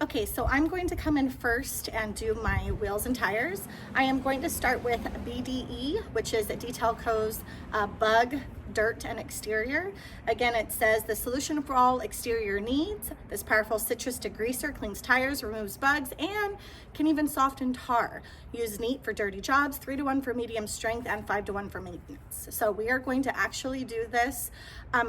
Okay, so I'm going to come in first and do my wheels and tires. I am going to start with BDE, which is Detail Cos Bug, Dirt, and Exterior. Again, it says the solution for all exterior needs. This powerful citrus degreaser cleans tires, removes bugs, and can even soften tar. Use neat for dirty jobs, 3-to-1 for medium strength, and 5-to-1 for maintenance. So we are going to actually do this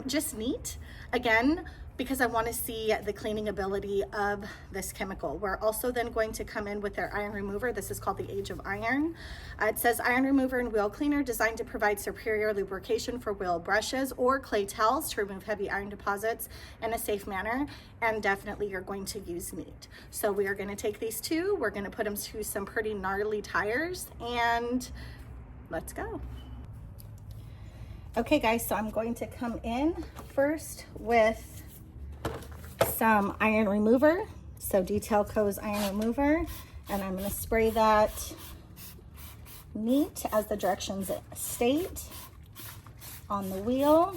just neat. Again, because I want to see the cleaning ability of this chemical. We're also then going to come in with their iron remover. This is called the Age of Iron. It says iron remover and wheel cleaner designed to provide superior lubrication for wheel brushes or clay towels to remove heavy iron deposits in a safe manner. And definitely you're going to use neat. So we are going to take these two, we're going to put them to some pretty gnarly tires, and let's go. Okay guys, so I'm going to come in first with some iron remover, so Detail Cos iron remover, and I'm going to spray that neat as the directions state on the wheel.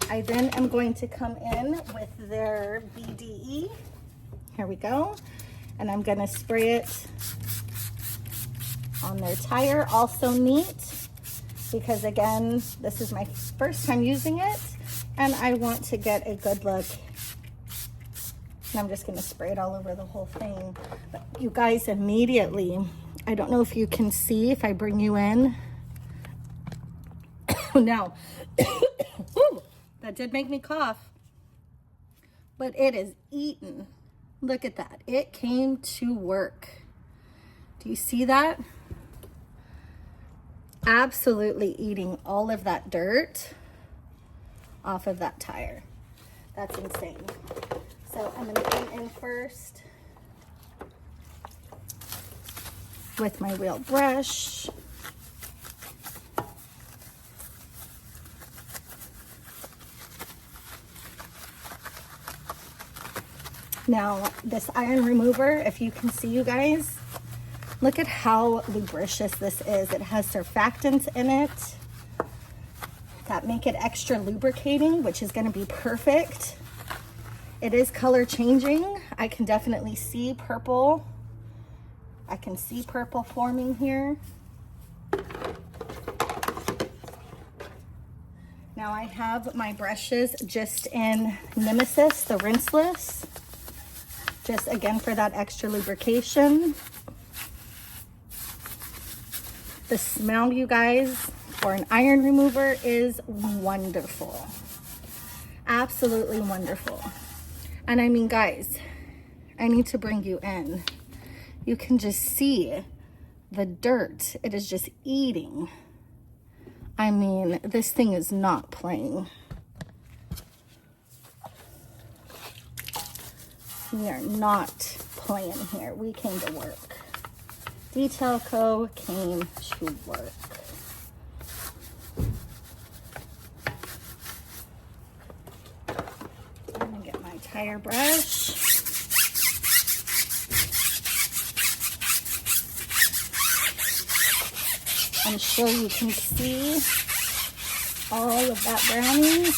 I then am going to come in with their BDE. Here we go, and I'm going to spray it on their tire, also neat, because again, this is my first time using it and I want to get a good look. And I'm just going to spray it all over the whole thing. But you guys, immediately, I don't know if you can see if I bring you in. Now, that did make me cough, but it is eaten. Look at that. It came to work. Do you see that? Absolutely eating all of that dirt off of that tire. That's insane. So I'm going to come in first with my wheel brush. Now, this iron remover, if you can see, you guys, look at how lubricious this is. It has surfactants in it that make it extra lubricating, which is going to be perfect. It is color changing. I can definitely see purple. I can see purple forming here. Now I have my brushes just in Nemesis, the rinseless, just again for that extra lubrication. The smell, you guys, for an iron remover is wonderful. Absolutely wonderful. And I mean, guys, I need to bring you in. You can just see the dirt. It is just eating. I mean, this thing is not playing. We are not playing here. We came to work. Detail Co came to work. I'm gonna get my tire brush. I'm sure you can see all of that brownie.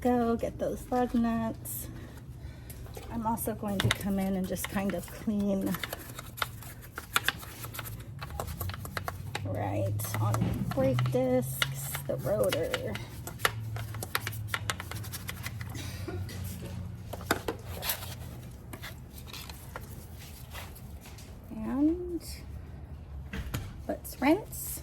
Go get those lug nuts. I'm also going to come in and just kind of clean right on the brake discs, the rotor. And let's rinse.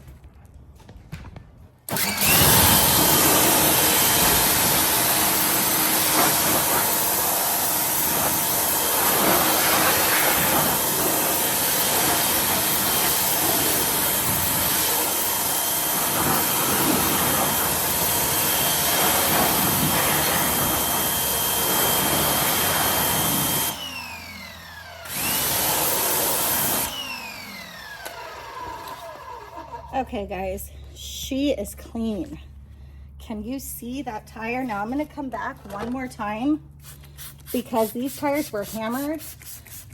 Okay guys, she is clean. Can you see that tire? Now I'm going to come back one more time because these tires were hammered,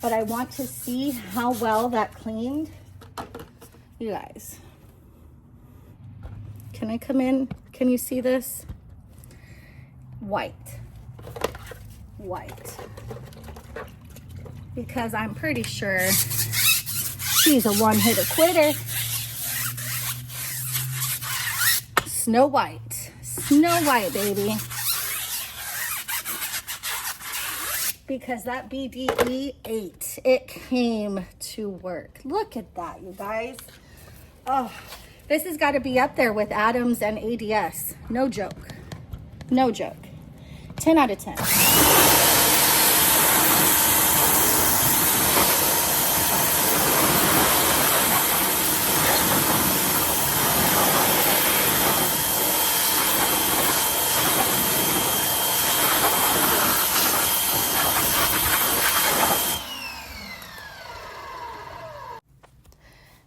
but I want to see how well that cleaned. You guys, can I come in? Can you see this? White. Because I'm pretty sure she's a one-hitter quitter. Snow White, baby. Because that BDE 8, it came to work. Look at that, you guys. Oh, this has got to be up there with Adams and ADS. No joke. 10 out of 10.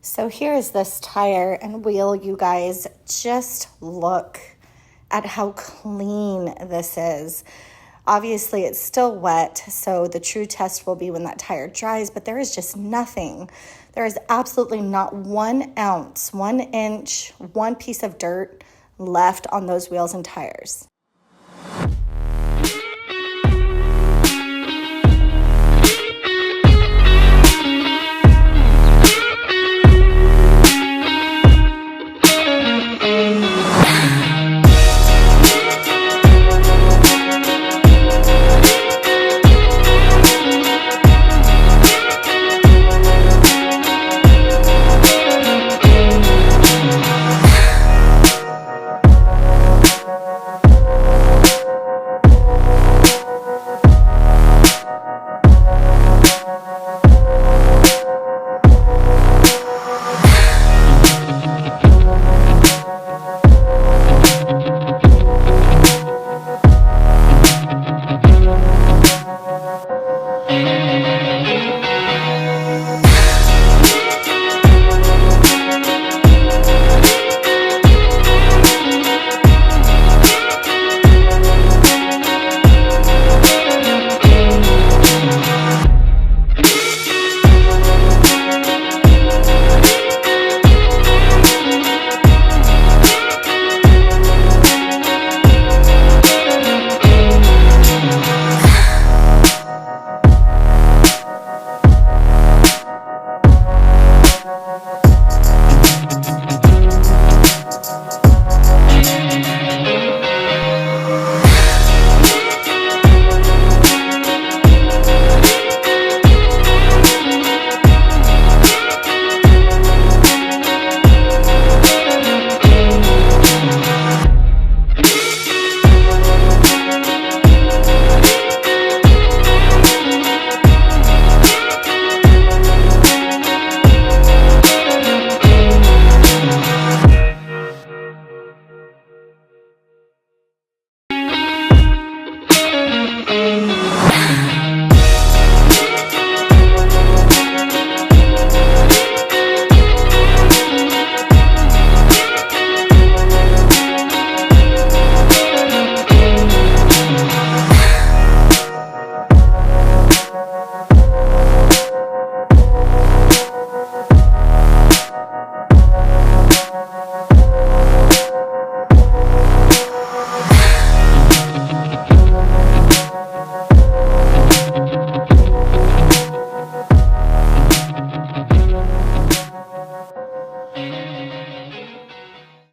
So here is this tire and wheel, you guys. Just look at how clean this is. Obviously, it's still wet, so the true test will be when that tire dries, but there is just nothing. There is absolutely not 1 ounce, 1 inch, 1 piece of dirt left on those wheels and tires.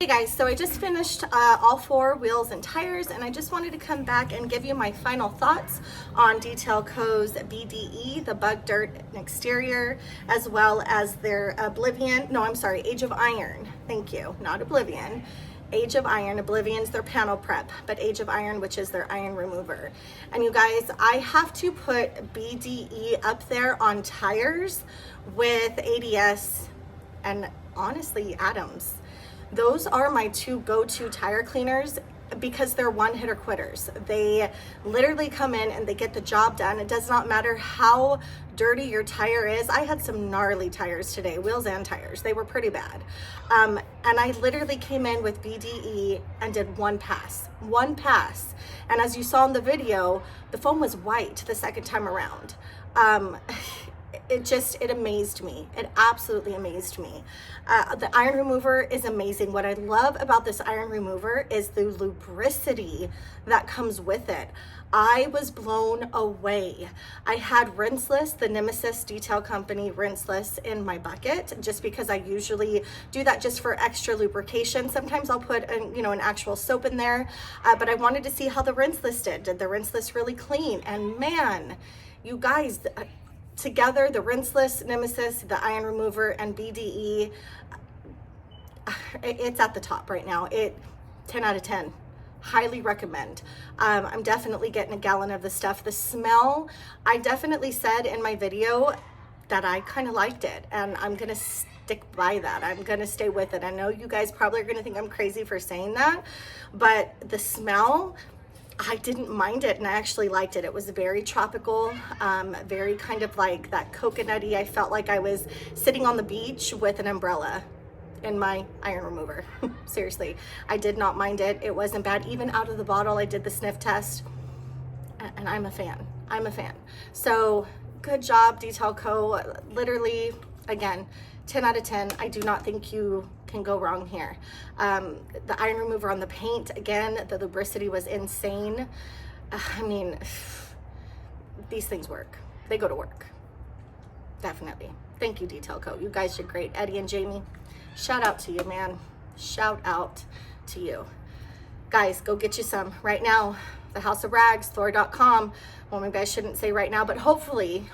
Guys, so I just finished all 4 wheels and tires, and I just wanted to come back and give you my final thoughts on Detail Cos BDE, the bug, dirt, and exterior, as well as their Age of Iron. Thank you, not Oblivion. Age of Iron. Oblivion's their panel prep, but Age of Iron, which is their iron remover. And you guys, I have to put BDE up there on tires with ADS and honestly Adams. Those are my 2 go-to tire cleaners because they're one-hitter quitters. They literally come in and they get the job done. It does not matter how dirty your tire is. I had some gnarly tires today, wheels and tires. They were pretty bad. And I literally came in with BDE and did one pass. And as you saw in the video, the foam was white the second time around. It amazed me. It absolutely amazed me. The iron remover is amazing. What I love about this iron remover is the lubricity that comes with it. I was blown away. I had rinseless, the Nemesis Detail Company rinseless in my bucket, just because I usually do that just for extra lubrication. Sometimes I'll put an actual soap in there, but I wanted to see how the rinseless did. Did the rinseless really clean? And man, you guys, together, the rinseless, Nemesis, the iron remover, and BDE, it's at the top right now. 10 out of 10. Highly recommend. I'm definitely getting a gallon of the stuff. The smell, I definitely said in my video that I kind of liked it, and I'm gonna stick by that. I'm gonna stay with it. I know you guys probably are gonna think I'm crazy for saying that, but the smell, I didn't mind it, and I actually liked it. It was very tropical, very kind of like that coconutty. I felt like I was sitting on the beach with an umbrella in my iron remover. Seriously, I did not mind it. It wasn't bad. Even out of the bottle, I did the sniff test, and I'm a fan. So good job, Detail Co. Literally, again, 10 out of 10. I do not think you can go wrong here. The iron remover on the paint, again, the lubricity was insane. I mean, these things work. They go to work. Definitely. Thank you, Detail Co. You guys did great. Eddie and Jamie, shout out to you, man. Shout out to you. Guys, go get you some right now. The House of Rags, Thor.com. Well, maybe I shouldn't say right now, but hopefully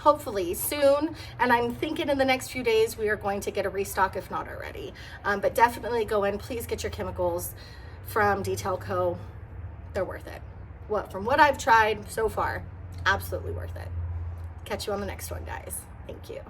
soon. And I'm thinking in the next few days, we are going to get a restock, if not already. But definitely go in. Please get your chemicals from Detail Co. They're worth it. From what I've tried so far, absolutely worth it. Catch you on the next one, guys. Thank you.